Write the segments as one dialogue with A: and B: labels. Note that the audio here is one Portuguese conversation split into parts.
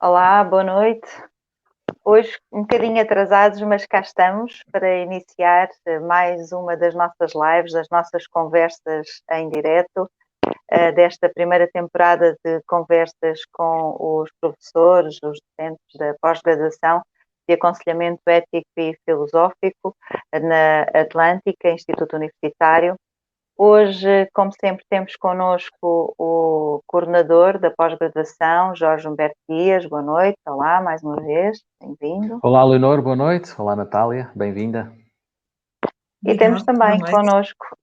A: Olá, boa noite. Hoje um bocadinho atrasados, mas cá estamos para iniciar mais uma das nossas lives, das nossas conversas em direto, desta primeira temporada de conversas com os professores, os docentes da pós-graduação de aconselhamento ético e filosófico na Atlântica, Instituto Universitário. Hoje, como sempre, temos connosco o coordenador da pós-graduação, Jorge Humberto Dias. Boa noite, olá, mais uma vez, bem-vindo.
B: Olá, Leonor, boa noite. Olá, Natália, bem-vinda.
A: E temos também connosco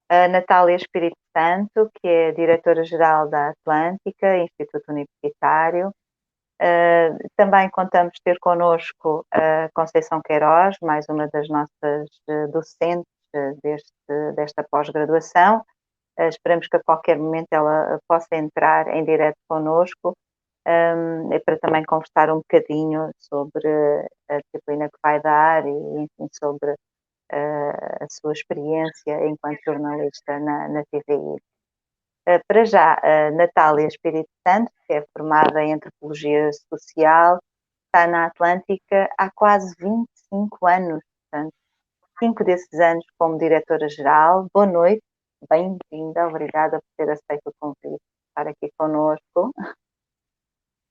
A: a Natália Espírito Santo, que é diretora-geral da Atlântica, Instituto Universitário. Também contamos ter connosco a Conceição Queiroz, mais uma das nossas docentes desta pós-graduação. Esperamos que a qualquer momento ela possa entrar em direto connosco para também conversar um bocadinho sobre a disciplina que vai dar e, enfim, sobre a sua experiência enquanto jornalista na TVI. Para já, a Natália Espírito Santo, que é formada em Antropologia Social, está na Atlântica há quase 25 anos, portanto, 5 desses anos como diretora-geral. Boa noite, bem-vinda, obrigada por ter aceito o convite de estar aqui connosco.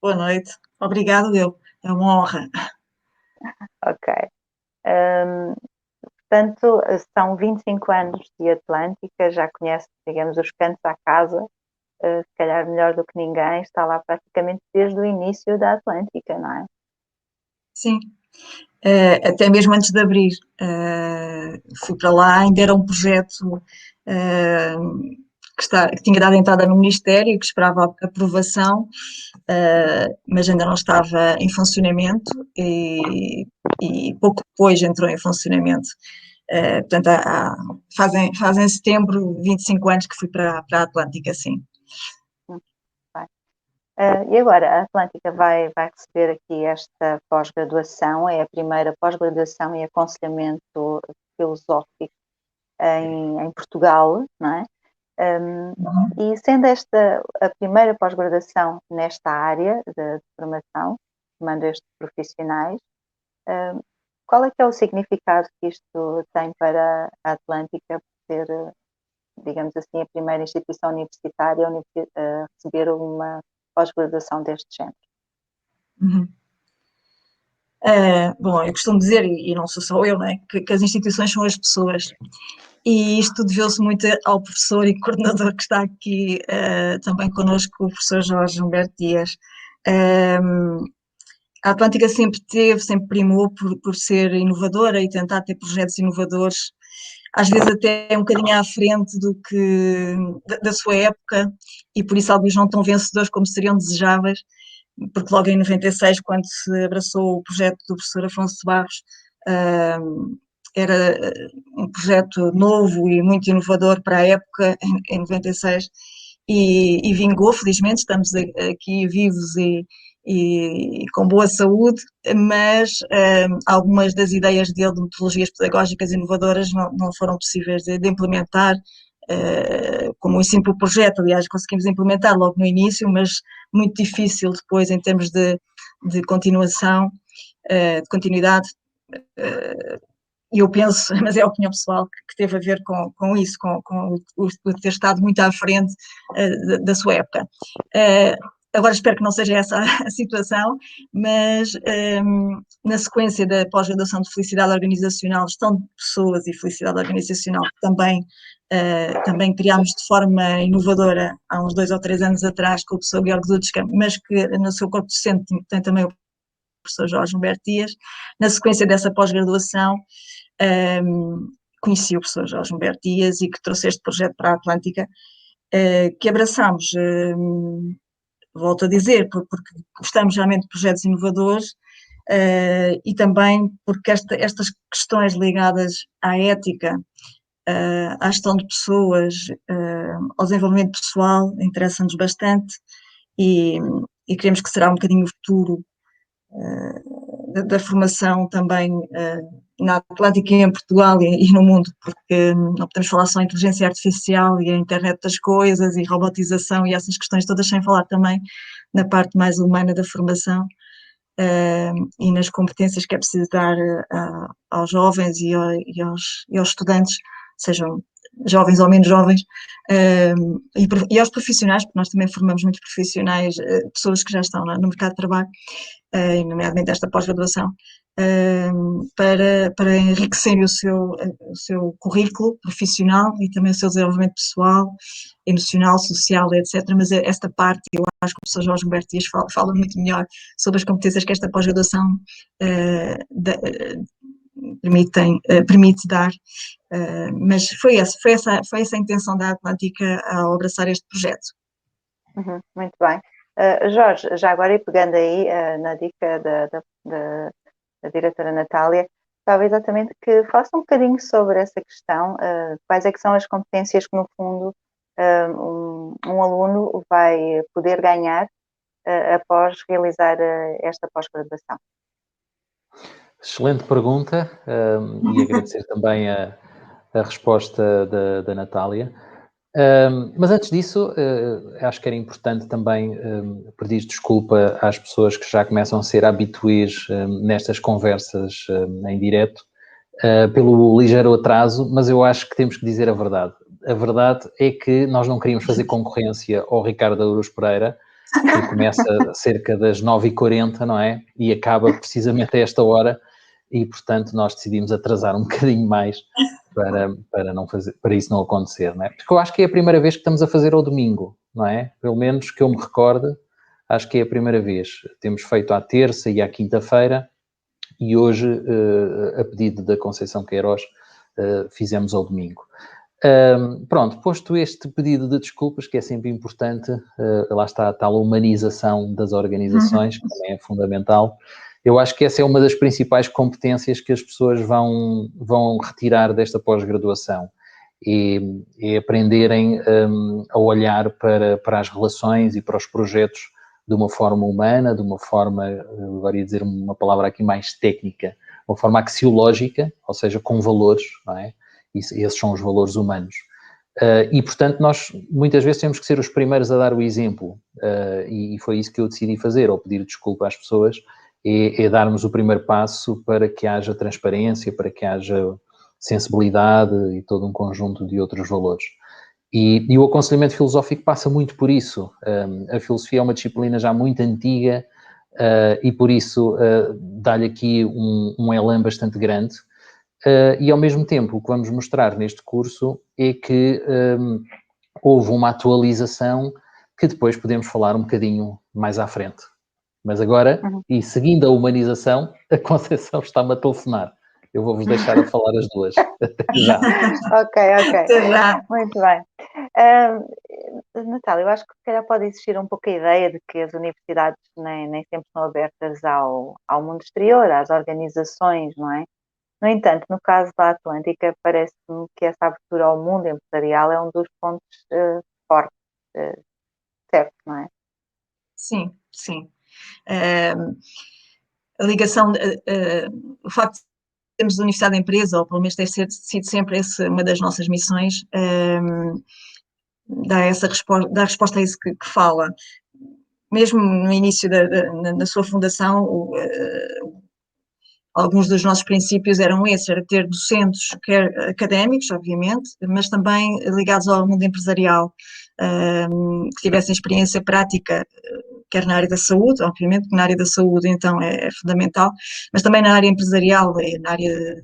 C: Boa noite, obrigado eu, é uma honra.
A: Ok. Portanto, são 25 anos de Atlântica, já conhece, digamos, os cantos à casa, se calhar melhor do que ninguém, está lá praticamente desde o início da Atlântica, não é?
C: Sim, até mesmo antes de abrir, fui para lá, ainda era um projeto que tinha dado entrada no Ministério, que esperava a aprovação, mas ainda não estava em funcionamento e pouco depois entrou em funcionamento. Portanto, fazem setembro 25 anos que fui para a Atlântica, sim.
A: E agora, a Atlântica vai receber aqui esta pós-graduação, é a primeira pós-graduação em aconselhamento filosófico em Portugal, não é? E sendo esta a primeira pós-graduação nesta área de formação, formando estes profissionais, qual é que é o significado que isto tem para a Atlântica por ser, digamos assim, a primeira instituição universitária a receber uma pós-graduação deste género?
C: Uhum. Bom, eu costumo dizer, e não sou só eu, né, que as instituições são as pessoas. E isto deveu-se muito ao professor e coordenador que está aqui também connosco, o professor Jorge Humberto Dias. A Atlântica sempre primou por ser inovadora e tentar ter projetos inovadores, às vezes até um bocadinho à frente da sua época, e por isso alguns não tão vencedores como seriam desejáveis, porque logo em 96, quando se abraçou o projeto do professor Afonso Barros, era um projeto novo e muito inovador para a época, em 96, e vingou, felizmente, estamos aqui vivos e com boa saúde, mas algumas das ideias dele de metodologias pedagógicas inovadoras não foram possíveis de implementar, como um simples projeto. Aliás, conseguimos implementar logo no início, mas muito difícil depois em termos de continuação, de continuidade. E eu penso, mas é a opinião pessoal, que teve a ver com isso, com o ter estado muito à frente da sua época. Agora espero que não seja essa a situação, mas na sequência da pós-graduação de Felicidade Organizacional, Gestão de Pessoas e Felicidade Organizacional, também criámos de forma inovadora há uns 2 ou 3 anos atrás com o professor Georg Zutschka, mas que no seu corpo docente tem também o professor Jorge Humberto Dias. Na sequência dessa pós-graduação, conheci o professor Jorge Humberto Dias e que trouxe este projeto para a Atlântica, que abraçámos, volto a dizer, porque gostamos realmente de projetos inovadores, e também porque estas questões ligadas à ética, à gestão de pessoas, ao desenvolvimento pessoal, interessam-nos bastante e queremos que será um bocadinho o futuro da formação também na Atlântica e em Portugal e no mundo, porque não podemos falar só em inteligência artificial e a internet das coisas e robotização e essas questões todas, sem falar também na parte mais humana da formação e nas competências que é preciso dar aos jovens e aos estudantes, sejam jovens ou menos jovens, e aos profissionais, porque nós também formamos muitos profissionais, pessoas que já estão no mercado de trabalho, nomeadamente esta pós-graduação, para enriquecerem o seu currículo profissional e também o seu desenvolvimento pessoal, emocional, social, etc. Mas esta parte, eu acho que o professor Jorge Humberto Dias fala muito melhor sobre as competências que esta pós-graduação permite dar. Mas foi essa a intenção da Atlântica ao abraçar este projeto.
A: Muito bem. Jorge, já agora e pegando aí na dica da diretora Natália, estava exatamente que faça um bocadinho sobre essa questão, quais é que são as competências que no fundo um aluno vai poder ganhar após realizar esta pós-graduação.
B: Excelente pergunta e agradecer também a resposta da Natália. Mas antes disso, acho que era importante também pedir desculpa às pessoas que já começam a ser habituês nestas conversas em direto, pelo ligeiro atraso, mas eu acho que temos que dizer a verdade. A verdade é que nós não queríamos fazer concorrência ao Ricardo Araújo Pereira, que começa cerca das 9h40, não é? E acaba precisamente a esta hora, e portanto nós decidimos atrasar um bocadinho mais para isso não acontecer, não é? Porque eu acho que é a primeira vez que estamos a fazer ao domingo, não é? Pelo menos que eu me recorde, acho que é a primeira vez. Temos feito à terça e à quinta-feira e hoje, a pedido da Conceição Queiroz, fizemos ao domingo. Pronto, posto este pedido de desculpas, que é sempre importante, lá está a tal humanização das organizações, que também é fundamental. Eu acho que essa é uma das principais competências que as pessoas vão retirar desta pós-graduação, e aprenderem a olhar para as relações e para os projetos de uma forma humana, de uma forma, agora ia dizer uma palavra aqui mais técnica, uma forma axiológica, ou seja, com valores, não é? Esses são os valores humanos. E, portanto, nós muitas vezes temos que ser os primeiros a dar o exemplo, e foi isso que eu decidi fazer, ao pedir desculpa às pessoas, é darmos o primeiro passo para que haja transparência, para que haja sensibilidade e todo um conjunto de outros valores. E o aconselhamento filosófico passa muito por isso. A filosofia é uma disciplina já muito antiga e, por isso, dá-lhe aqui um elan bastante grande. E, ao mesmo tempo, o que vamos mostrar neste curso é que houve uma atualização que depois podemos falar um bocadinho mais à frente. Mas agora, e seguindo a humanização, a Conceição está-me a telefonar. Eu vou-vos deixar a falar as duas. Até já.
A: Ok.
C: Até já.
A: Muito bem. Natália, eu acho que se calhar pode existir um pouco a ideia de que as universidades nem sempre são abertas ao mundo exterior, às organizações, não é? No entanto, no caso da Atlântica, parece-me que essa abertura ao mundo empresarial é um dos pontos fortes, certo, não é?
C: Sim. A ligação, o facto de termos a Universidade da Empresa, ou pelo menos ter sido sempre uma das nossas missões, dá resposta a isso que fala. Mesmo no início da sua fundação, alguns dos nossos princípios eram esses, era ter docentes, quer académicos, obviamente, mas também ligados ao mundo empresarial, que tivessem experiência prática, quer na área da saúde, obviamente, que na área da saúde então é fundamental, mas também na área empresarial, na área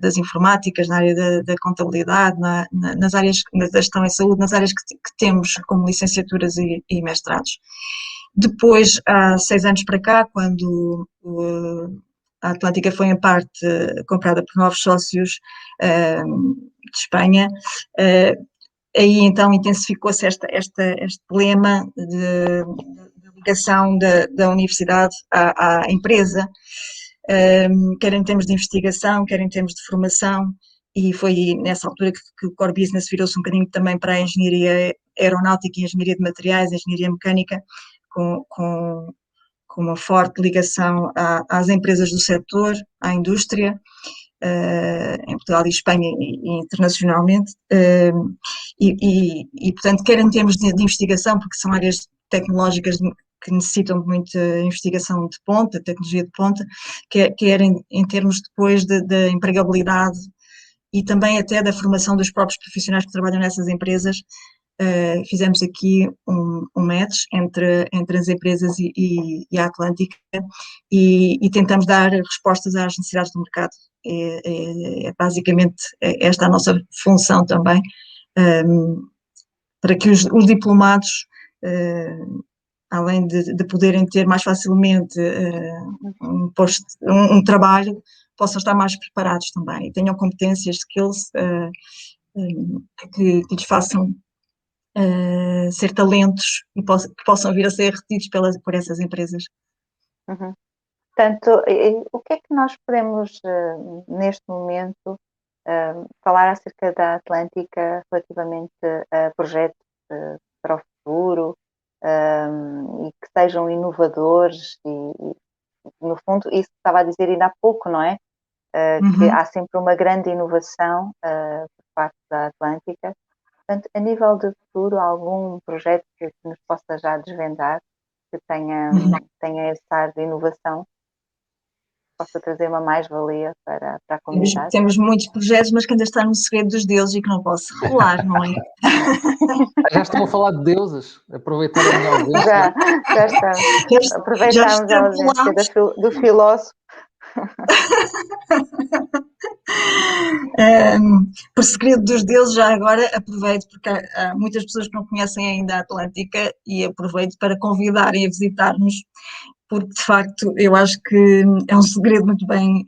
C: das informáticas, na área da contabilidade, nas áreas da gestão em saúde, nas áreas que temos como licenciaturas e mestrados. Depois, há 6 anos para cá, quando a Atlântica foi em parte comprada por novos sócios de Espanha, aí então intensificou-se este lema de ligação da universidade à empresa, quer em termos de investigação, quer em termos de formação, e foi nessa altura que o core business virou-se um bocadinho também para a engenharia aeronáutica, engenharia de materiais, engenharia mecânica, com uma forte ligação às empresas do setor, à indústria, em Portugal e Espanha e internacionalmente, portanto, quer em termos de investigação, porque são áreas tecnológicas que necessitam de muita investigação de ponta, tecnologia de ponta, quer em termos depois de empregabilidade e também até da formação dos próprios profissionais que trabalham nessas empresas. Fizemos aqui um match entre as empresas e a Atlântica e tentamos dar respostas às necessidades do mercado. Basicamente esta a nossa função também, para que os diplomados, além de poderem ter mais facilmente um trabalho, possam estar mais preparados também e tenham competências, skills que lhes façam ser talentos e que possam vir a ser retidos por essas empresas.
A: Uhum. Portanto, o que é que nós podemos, neste momento, falar acerca da Atlântica relativamente a projetos para o futuro e que sejam inovadores e, no fundo, isso que estava a dizer ainda há pouco, não é? Que há sempre uma grande inovação por parte da Atlântica. Portanto, a nível de futuro, algum projeto que nos possa já desvendar, que tenha esse ar de inovação, possa trazer uma mais-valia para a comunidade?
C: Temos muitos projetos, mas que ainda está no segredo dos deuses e que não posso revelar, não é?
B: Já estão a falar de deuses, aproveitar a minha ausência.
A: Já estamos. Aproveitámos a ausência do filósofo.
C: Por segredo dos deuses, já agora aproveito, porque há muitas pessoas que não conhecem ainda a Atlântica e aproveito para convidarem a visitar-nos, porque de facto eu acho que é um segredo muito bem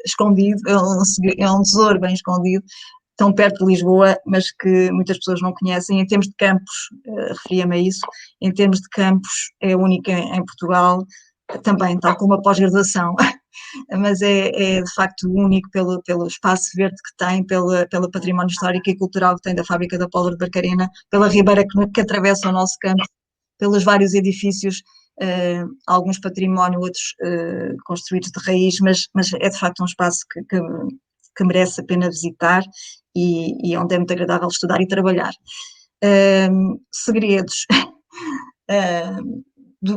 C: escondido, é um tesouro bem escondido, tão perto de Lisboa, mas que muitas pessoas não conhecem. Em termos de campos, referia-me a isso, em termos de campos é única em Portugal, também, tal como a pós-graduação, mas é de facto único pelo espaço verde que tem, pelo património histórico e cultural que tem da fábrica da Póvoa de Barcarena, pela ribeira que atravessa o nosso campo, pelos vários edifícios, alguns património, outros construídos de raiz, mas é de facto um espaço que merece a pena visitar e onde é muito agradável estudar e trabalhar. Segredos de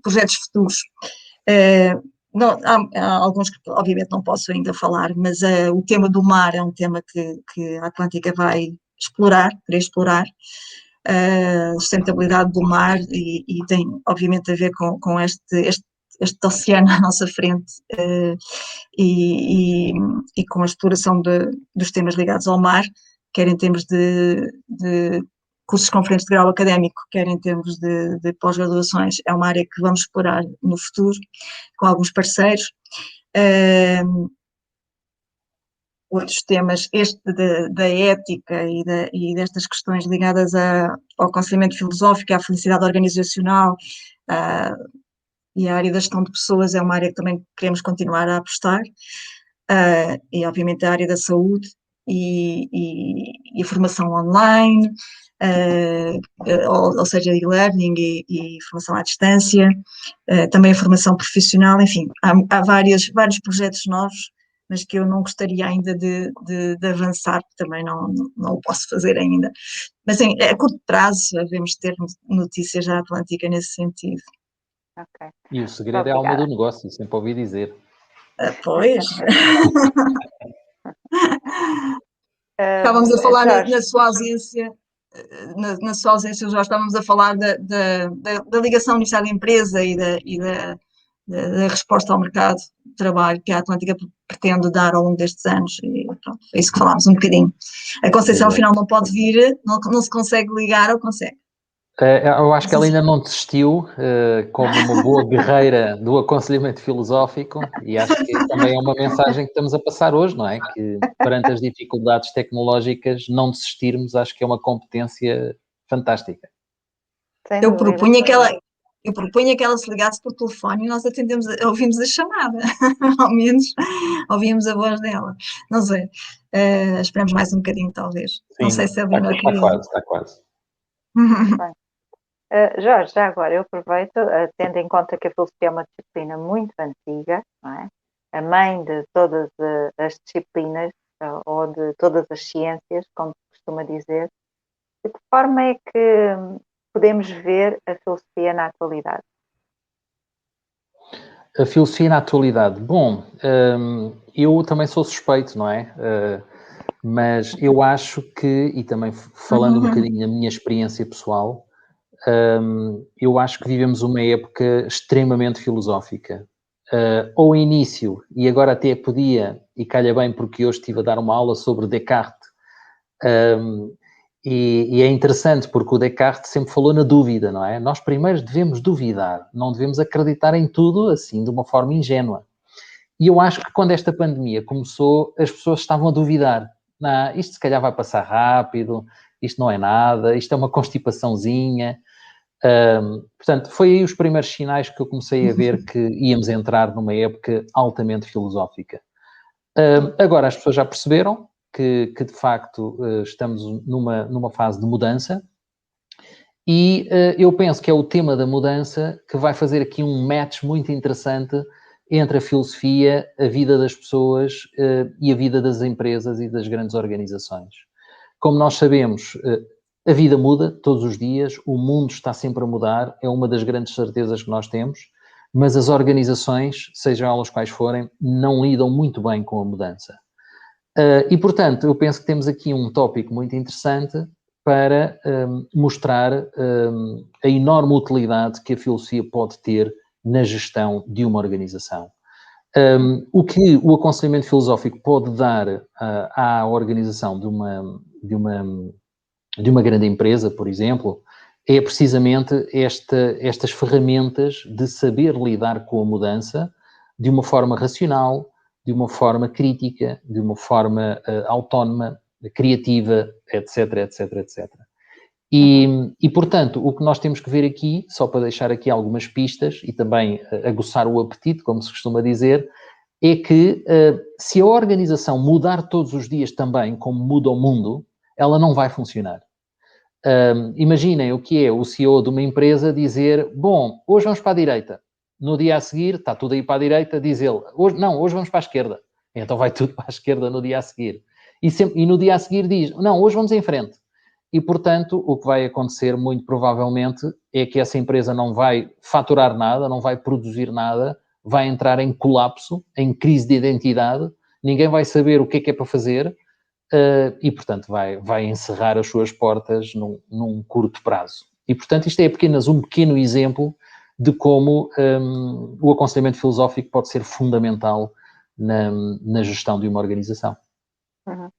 C: projetos futuros. Não, há alguns que obviamente não posso ainda falar, mas o tema do mar é um tema que a Atlântica vai querer explorar, a sustentabilidade do mar e tem obviamente a ver com este oceano à nossa frente e com a exploração dos temas ligados ao mar, quer em termos de cursos conferentes de grau académico, quer em termos de pós-graduações, é uma área que vamos explorar no futuro, com alguns parceiros. Outros temas, este da ética e destas questões ligadas ao aconselhamento filosófico, à felicidade organizacional e à área da gestão de pessoas é uma área que também queremos continuar a apostar, e obviamente a área da saúde e a formação online, ou seja, e-learning e formação à distância, também a formação profissional, enfim, há vários projetos novos, mas que eu não gostaria ainda de avançar, porque também não o posso fazer ainda. Mas a curto prazo devemos ter notícias da Atlântica nesse sentido.
A: Okay.
B: E o segredo é a alma do negócio, sempre ouvi dizer.
C: Pois. Estávamos a falar na sua ausência. Na sua ausência já estávamos a falar da ligação Universidade-Empresa e da resposta ao mercado de trabalho que a Atlântica pretende dar ao longo destes anos, e pronto, é isso que falámos um bocadinho. A Conceição afinal não pode vir, não se consegue ligar ou consegue?
B: Eu acho que ela ainda não desistiu como uma boa guerreira do aconselhamento filosófico e acho que também é uma mensagem que estamos a passar hoje, não é? Que perante as dificuldades tecnológicas não desistirmos, acho que é uma competência fantástica.
C: Eu propunha que ela se ligasse por telefone e nós ouvimos a chamada, ao menos ouvimos a voz dela. Não sei, esperamos mais um bocadinho talvez. Sim, não sei se a Leonor queria.
B: Está quase.
A: Jorge, já agora eu aproveito, tendo em conta que a filosofia é uma disciplina muito antiga, não é? a mãe de todas as disciplinas, ou de todas as ciências, como se costuma dizer, de que forma é que podemos ver a filosofia na atualidade?
B: A filosofia na atualidade. Bom, eu também sou suspeito, não é? Mas eu acho que, e também falando um bocadinho da minha experiência pessoal, eu acho que vivemos uma época extremamente filosófica. Ao início, e agora até podia, e calha bem porque hoje estive a dar uma aula sobre Descartes, e é interessante porque o Descartes sempre falou na dúvida, não é? Nós primeiro devemos duvidar, não devemos acreditar em tudo assim de uma forma ingênua. E eu acho que quando esta pandemia começou, as pessoas estavam a duvidar. Não, isto se calhar vai passar rápido, isto não é nada, isto é uma constipaçãozinha. Portanto, foi aí os primeiros sinais que eu comecei a ver que íamos entrar numa época altamente filosófica. Agora as pessoas já perceberam que de facto estamos numa fase de mudança e eu penso que é o tema da mudança que vai fazer aqui um match muito interessante entre a filosofia, a vida das pessoas e a vida das empresas e das grandes organizações. Como nós sabemos, a vida muda todos os dias, o mundo está sempre a mudar, é uma das grandes certezas que nós temos, mas as organizações, sejam elas quais forem, não lidam muito bem com a mudança. E, portanto, eu penso que temos aqui um tópico muito interessante para mostrar a enorme utilidade que a filosofia pode ter na gestão de uma organização. O que o aconselhamento filosófico pode dar à organização de uma grande empresa, por exemplo, é precisamente estas ferramentas de saber lidar com a mudança de uma forma racional, de uma forma crítica, de uma forma autónoma, criativa, etc, etc, etc. E, portanto, o que nós temos que ver aqui, só para deixar aqui algumas pistas e também aguçar o apetite, como se costuma dizer, é que se a organização mudar todos os dias também, como muda o mundo, ela não vai funcionar. Imaginem o que é o CEO de uma empresa dizer, bom, hoje vamos para a direita. No dia a seguir, está tudo aí para a direita, diz ele, hoje vamos para a esquerda. Então vai tudo para a esquerda no dia a seguir. E no dia a seguir diz, não, hoje vamos em frente. E, portanto, o que vai acontecer, muito provavelmente, é que essa empresa não vai faturar nada, não vai produzir nada, vai entrar em colapso, em crise de identidade, ninguém vai saber o que é para fazer, e, portanto, vai encerrar as suas portas num curto prazo. E, portanto, isto é apenas um pequeno exemplo de como o aconselhamento filosófico pode ser fundamental na gestão de uma organização.
A: Uhum.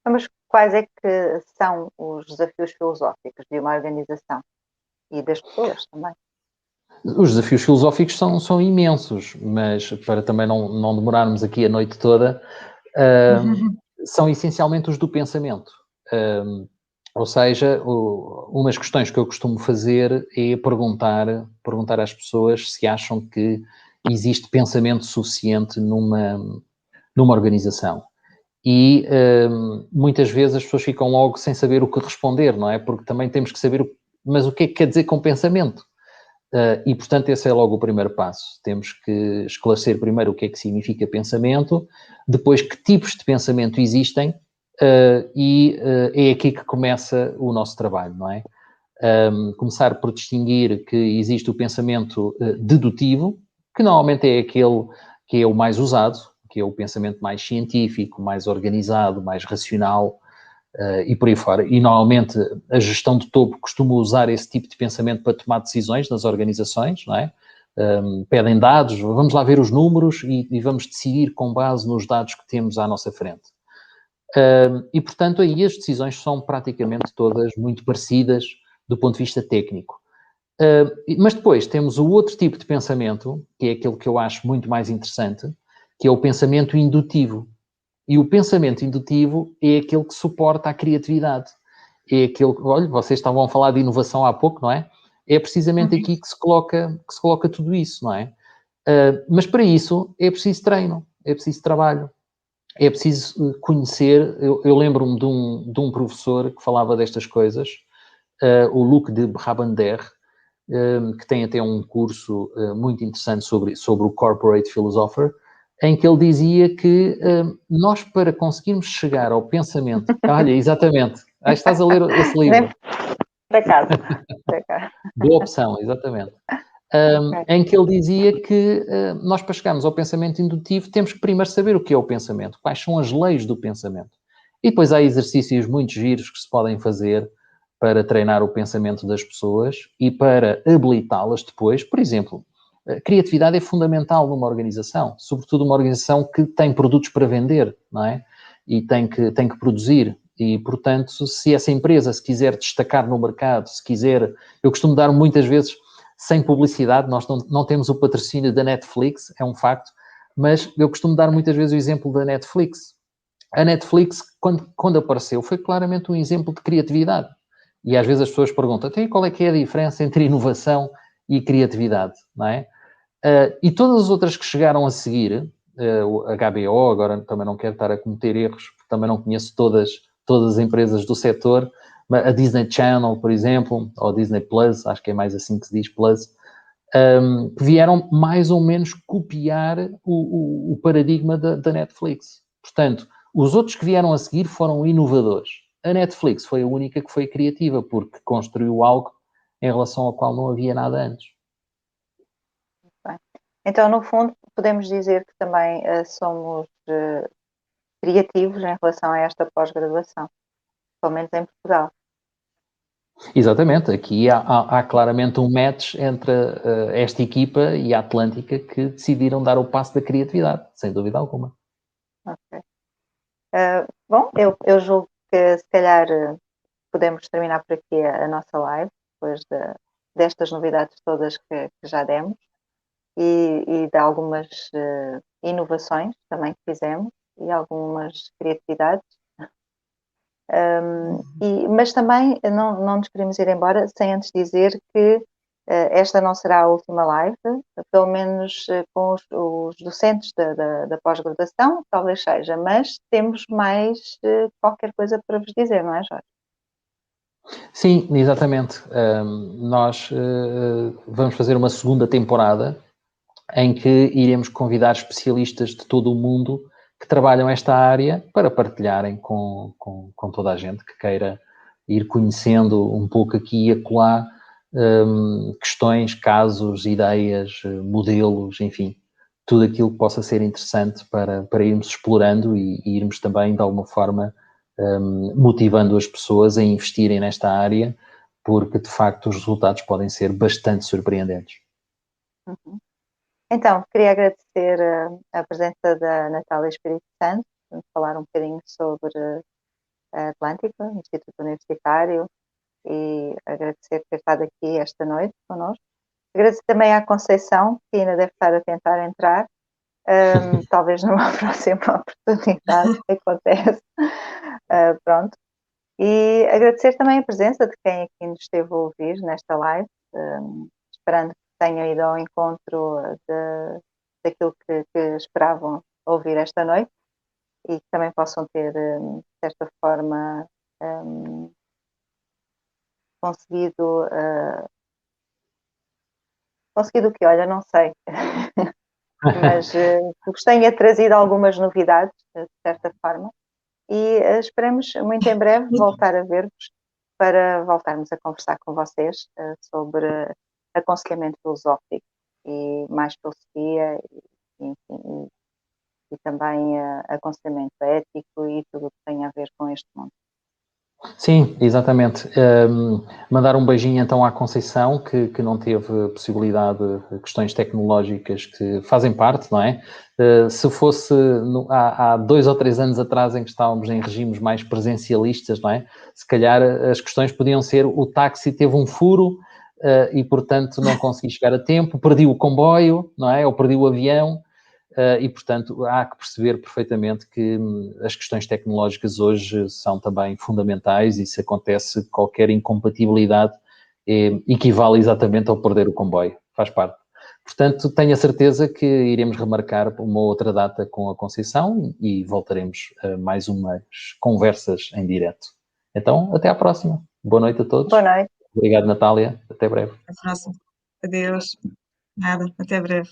A: Mas quais é que são os desafios filosóficos de uma organização e das pessoas também?
B: Os desafios filosóficos são imensos, mas para também não demorarmos aqui a noite toda, são essencialmente os do pensamento. Ou seja, umas questões que eu costumo fazer é perguntar às pessoas se acham que existe pensamento suficiente numa organização. E muitas vezes as pessoas ficam logo sem saber o que responder, não é? Porque também temos que saber, mas o que é que quer dizer com pensamento? E, portanto, esse é logo o primeiro passo. Temos que esclarecer primeiro o que é que significa pensamento, depois que tipos de pensamento existem, é aqui que começa o nosso trabalho, não é? Começar por distinguir que existe o pensamento dedutivo, que normalmente é aquele que é o mais usado, que é o pensamento mais científico, mais organizado, mais racional, e por aí fora. E normalmente a gestão de topo costuma usar esse tipo de pensamento para tomar decisões nas organizações, não é? Pedem dados, vamos lá ver os números e vamos decidir com base nos dados que temos à nossa frente. E, portanto, aí as decisões são praticamente todas muito parecidas do ponto de vista técnico. Mas depois temos o outro tipo de pensamento, que é aquele que eu acho muito mais interessante, que é o pensamento indutivo. E o pensamento indutivo é aquele que suporta a criatividade. É aquele que, olha, vocês estavam a falar de inovação há pouco, não é? É precisamente aqui que se coloca tudo isso, não é? Mas para isso é preciso treino, é preciso trabalho, é preciso conhecer. Eu lembro-me de um professor que falava destas coisas, o Luc de Brabander, que tem até um curso muito interessante sobre o Corporate Philosopher, em que ele dizia que nós, para conseguirmos chegar ao pensamento... Olha, exatamente. Aí estás a ler esse livro.
A: Por acaso.
B: Boa opção, exatamente.
A: Okay.
B: Em que ele dizia que nós, para chegarmos ao pensamento indutivo, temos que primeiro saber o que é o pensamento, quais são as leis do pensamento. E depois há exercícios muito giros que se podem fazer para treinar o pensamento das pessoas e para habilitá-las depois. Por exemplo, a criatividade é fundamental numa organização, sobretudo uma organização que tem produtos para vender, não é? E tem que produzir. E, portanto, se essa empresa se quiser destacar no mercado, se quiser... Eu costumo dar muitas vezes... Sem publicidade, nós não temos o patrocínio da Netflix, é um facto, mas eu costumo dar muitas vezes o exemplo da Netflix. A Netflix, quando apareceu, foi claramente um exemplo de criatividade. E às vezes as pessoas perguntam, então, qual é que é a diferença entre inovação e criatividade, não é? E todas as outras que chegaram a seguir, a HBO, agora também não quero estar a cometer erros, porque também não conheço todas as empresas do setor, a Disney Channel, por exemplo, ou Disney Plus, acho que é mais assim que se diz Plus, que vieram mais ou menos copiar o paradigma da Netflix. Portanto, os outros que vieram a seguir foram inovadores. A Netflix foi a única que foi criativa, porque construiu algo em relação ao qual não havia nada antes.
A: Bem. Então, no fundo, podemos dizer que também somos criativos em relação a esta pós-graduação, pelo menos em Portugal.
B: Exatamente, aqui há claramente um match entre esta equipa e a Atlântica que decidiram dar o passo da criatividade, sem dúvida alguma.
A: Ok. Bom, eu julgo que se calhar podemos terminar por aqui a nossa live, depois destas novidades todas que já demos e de algumas inovações também que fizemos e algumas criatividades. Mas também não nos queremos ir embora sem antes dizer que esta não será a última live, pelo menos com os docentes da pós-graduação, talvez seja, mas temos mais qualquer coisa para vos dizer, não é, Jorge?
B: Sim, exatamente. Nós vamos fazer uma segunda temporada em que iremos convidar especialistas de todo o mundo que trabalham esta área para partilharem com toda a gente que queira ir conhecendo um pouco aqui e acolá questões, casos, ideias, modelos, enfim, tudo aquilo que possa ser interessante para irmos explorando e irmos também, de alguma forma, motivando as pessoas a investirem nesta área, porque, de facto, os resultados podem ser bastante surpreendentes.
A: Uhum. Então, queria agradecer a presença da Natália Espírito Santo, para falar um bocadinho sobre a Atlântica, o Instituto Universitário, e agradecer por ter estado aqui esta noite connosco. Agradecer também à Conceição, que ainda deve estar a tentar entrar, talvez numa próxima oportunidade, que acontece. Pronto. E agradecer também a presença de quem aqui nos esteve a ouvir nesta live, esperando que tenham ido ao encontro daquilo que esperavam ouvir esta noite e que também possam ter, de certa forma, conseguido o que? Olha, não sei. Mas que vos tenha trazido algumas novidades, de certa forma, e esperamos muito em breve voltar a ver-vos para voltarmos a conversar com vocês sobre aconselhamento filosófico e mais filosofia e também aconselhamento ético e tudo o que tem a ver com este mundo.
B: Sim, exatamente. Mandar um beijinho então à Conceição, que não teve possibilidade, questões tecnológicas que fazem parte, não é? Se fosse há 2 ou 3 anos atrás em que estávamos em regimes mais presencialistas, não é? Se calhar as questões podiam ser: o táxi teve um furo e, portanto, não consegui chegar a tempo, perdi o comboio, não é? Ou perdi o avião. E, portanto, há que perceber perfeitamente que as questões tecnológicas hoje são também fundamentais e se acontece qualquer incompatibilidade equivale exatamente ao perder o comboio, faz parte. Portanto, tenho a certeza que iremos remarcar uma outra data com a Conceição e voltaremos a mais umas conversas em direto. Então, até à próxima. Boa noite a todos.
A: Boa noite.
B: Obrigado, Natália. Até breve.
C: Até a próxima. Adeus. Nada. Até breve.